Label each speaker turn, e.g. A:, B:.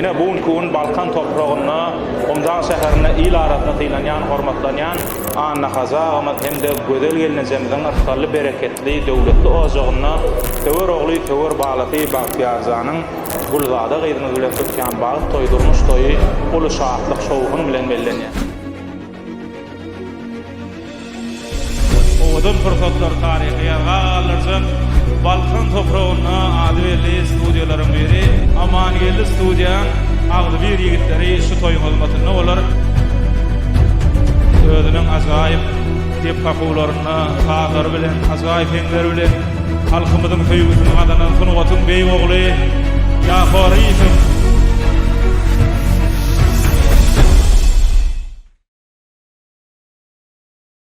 A: Ine bugun Balkan toprağına, Omzan şäherine il arasynda tylanýan, hormatlanýan Anna Kazağyma hemde gözel gelenejemizden arkaly bereketli döwletli ojagyna töwer ogly töwer baglaty Bakyazanyň Gulzada gyzyny bilen tutýan bagy toýdurmuş toýy uly şahatlyk şowuny bilen bellenýär. Owadan fırsatlar tarihi ýagarlarsa Balkan toprağına adwelli studiýalaryň biri Amangelli studiýan agdy bir ýigitleri şu toýun olmatyny olar özüniň ajaýyp dep kakularyna tagar bilen ajaýyp heňler bilen halkymyzyň höýgüsini adanyň sunuwatyň beý ogly Ýafar Ýysyp